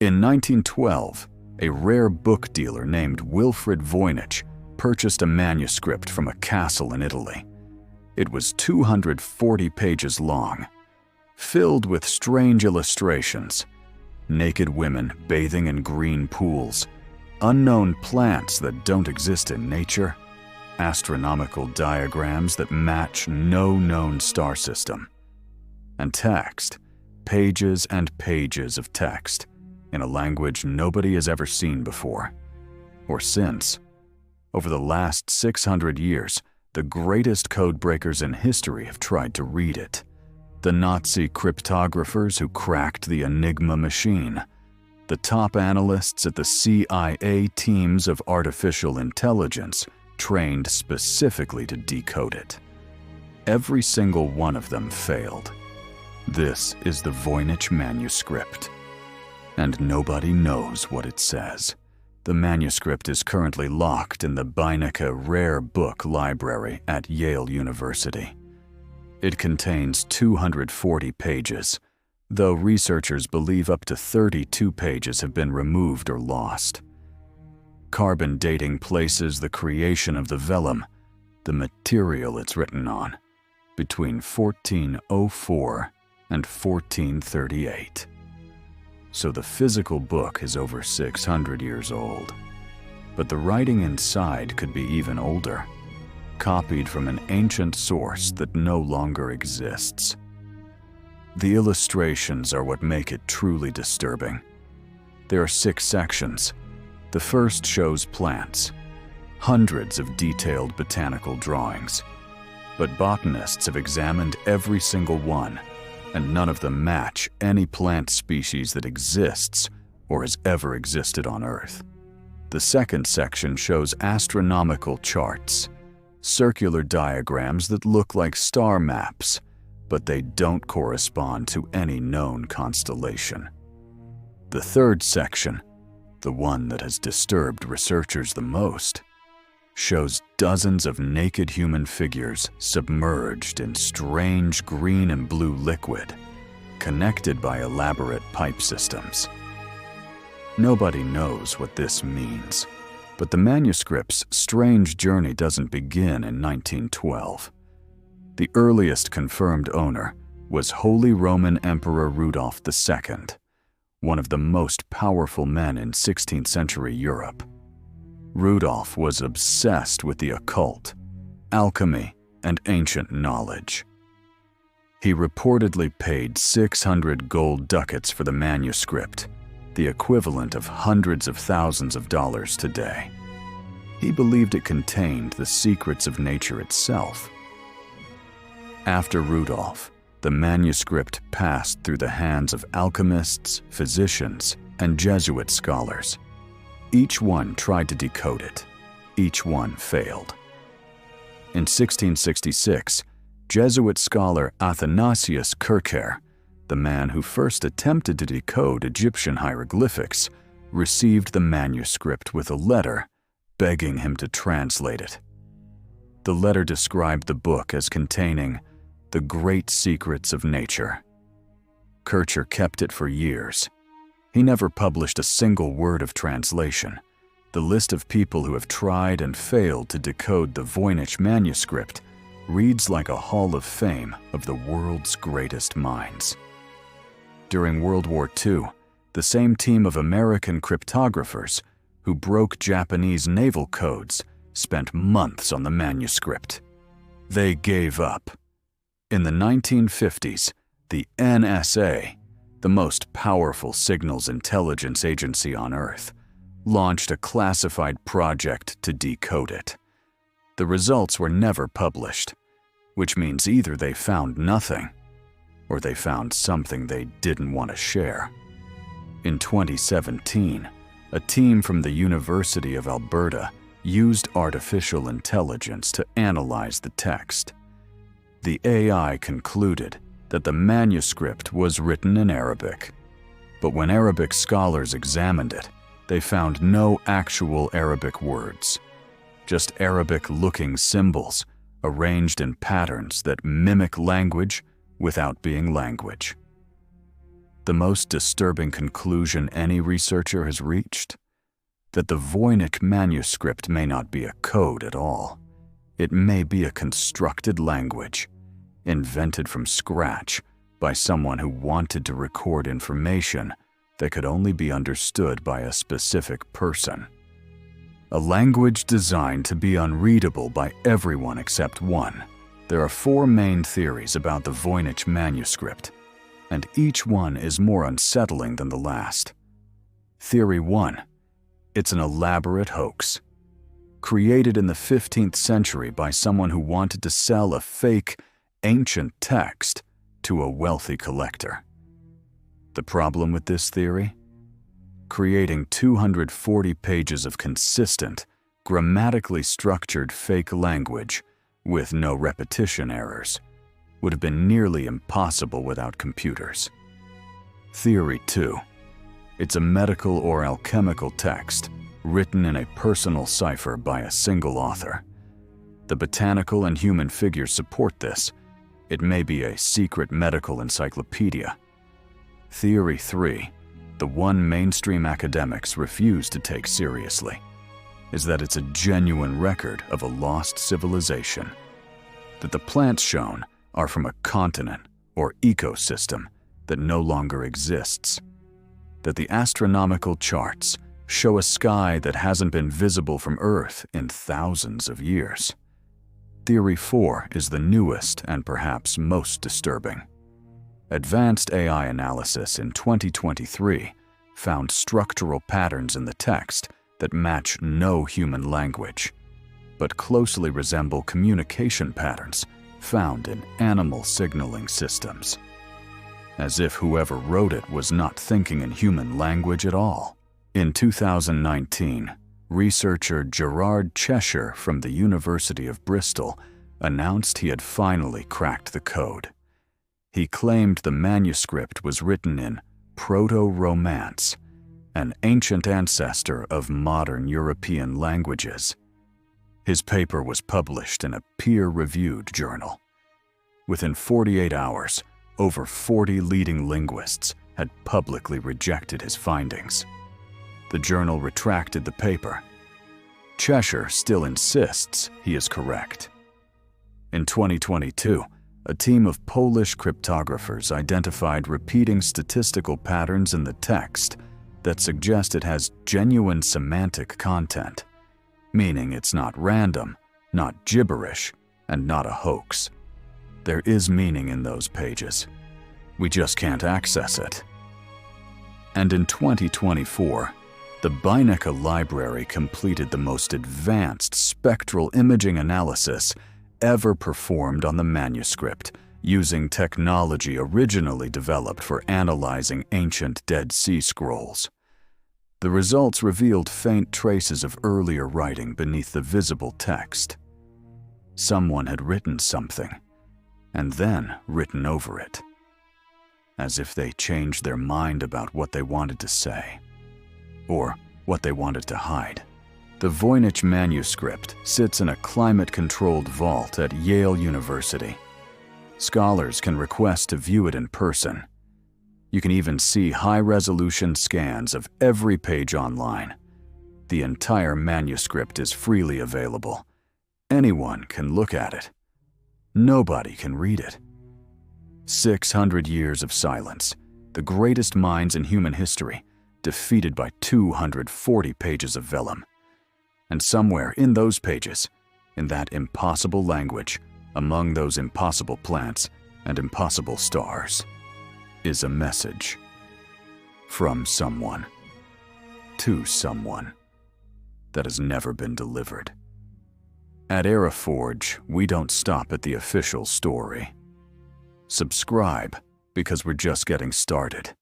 In 1912, a rare book dealer named Wilfrid Voynich purchased a manuscript from a castle in Italy. It was 240 pages long, filled with strange illustrations, naked women bathing in green pools, unknown plants that don't exist in nature, astronomical diagrams that match no known star system, and text, pages and pages of text, in a language nobody has ever seen before, or since. Over the last 600 years, the greatest codebreakers in history have tried to read it. The Nazi cryptographers who cracked the Enigma machine, the top analysts at the CIA teams of artificial intelligence trained specifically to decode it. Every single one of them failed. This is the Voynich Manuscript, and nobody knows what it says. The manuscript is currently locked in the Voynich Rare Book Library at Yale University. It contains 240 pages, though researchers believe up to 32 pages have been removed or lost. Carbon dating places the creation of the vellum, the material it's written on, between 1404 and 1438. So the physical book is over 600 years old. But the writing inside could be even older, copied from an ancient source that no longer exists. The illustrations are what make it truly disturbing. There are 6 sections. The first shows plants, hundreds of detailed botanical drawings. But botanists have examined every single one, and none of them match any plant species that exists or has ever existed on Earth. The second section shows astronomical charts, circular diagrams that look like star maps, but they don't correspond to any known constellation. The third section, the one that has disturbed researchers the most, shows dozens of naked human figures submerged in strange green and blue liquid, connected by elaborate pipe systems. Nobody knows what this means, but the manuscript's strange journey doesn't begin in 1912. The earliest confirmed owner was Holy Roman Emperor Rudolph II, one of the most powerful men in 16th century Europe. Rudolph was obsessed with the occult, alchemy, and ancient knowledge. He reportedly paid 600 gold ducats for the manuscript, the equivalent of hundreds of thousands of dollars today. He believed it contained the secrets of nature itself. After Rudolph, the manuscript passed through the hands of alchemists, physicians, and Jesuit scholars. Each one tried to decode it. Each one failed. In 1666, Jesuit scholar Athanasius Kircher, the man who first attempted to decode Egyptian hieroglyphics, received the manuscript with a letter begging him to translate it. The letter described the book as containing the great secrets of nature. Kircher kept it for years. He never published a single word of translation. The list of people who have tried and failed to decode the Voynich Manuscript reads like a hall of fame of the world's greatest minds. During World War II, the same team of American cryptographers who broke Japanese naval codes spent months on the manuscript. They gave up. In the 1950s, the NSA, the most powerful signals intelligence agency on Earth, launched a classified project to decode it. The results were never published, which means either they found nothing, or they found something they didn't want to share. In 2017, a team from the University of Alberta used artificial intelligence to analyze the text. The AI concluded that the manuscript was written in Arabic, but when Arabic scholars examined it, they found no actual Arabic words, just Arabic-looking symbols arranged in patterns that mimic language without being language. The most disturbing conclusion any researcher has reached? That the Voynich Manuscript may not be a code at all. It may be a constructed language, invented from scratch by someone who wanted to record information that could only be understood by a specific person. A language designed to be unreadable by everyone except one. There are 4 main theories about the Voynich Manuscript, and each one is more unsettling than the last. Theory 1. It's an elaborate hoax, created in the 15th century by someone who wanted to sell a fake, ancient text to a wealthy collector. The problem with this theory? Creating 240 pages of consistent, grammatically structured fake language with no repetition errors would have been nearly impossible without computers. Theory 2. It's a medical or alchemical text written in a personal cipher by a single author. The botanical and human figures support this. It may be a secret medical encyclopedia. Theory 3, the one mainstream academics refuse to take seriously, is that it's a genuine record of a lost civilization. That the plants shown are from a continent or ecosystem that no longer exists. That the astronomical charts show a sky that hasn't been visible from Earth in thousands of years. Theory 4 is the newest and perhaps most disturbing. Advanced AI analysis in 2023 found structural patterns in the text that match no human language, but closely resemble communication patterns found in animal signaling systems. As if whoever wrote it was not thinking in human language at all. In 2019, researcher Gerard Cheshire from the University of Bristol announced he had finally cracked the code. He claimed the manuscript was written in Proto-Romance, an ancient ancestor of modern European languages. His paper was published in a peer-reviewed journal. Within 48 hours, over 40 leading linguists had publicly rejected his findings. The journal retracted the paper. Cheshire still insists he is correct. In 2022, a team of Polish cryptographers identified repeating statistical patterns in the text that suggest it has genuine semantic content, meaning it's not random, not gibberish, and not a hoax. There is meaning in those pages. We just can't access it. And in 2024, the Binica Library completed the most advanced spectral imaging analysis ever performed on the manuscript, using technology originally developed for analyzing ancient Dead Sea Scrolls. The results revealed faint traces of earlier writing beneath the visible text. Someone had written something, and then written over it, as if they changed their mind about what they wanted to say, or what they wanted to hide. The Voynich Manuscript sits in a climate-controlled vault at Yale University. Scholars can request to view it in person. You can even see high-resolution scans of every page online. The entire manuscript is freely available. Anyone can look at it. Nobody can read it. 600 years of silence, the greatest minds in human history, defeated by 240 pages of vellum. And somewhere in those pages, in that impossible language, among those impossible plants and impossible stars, is a message. From someone, to someone, that has never been delivered. At EraForge, we don't stop at the official story. Subscribe, because we're just getting started.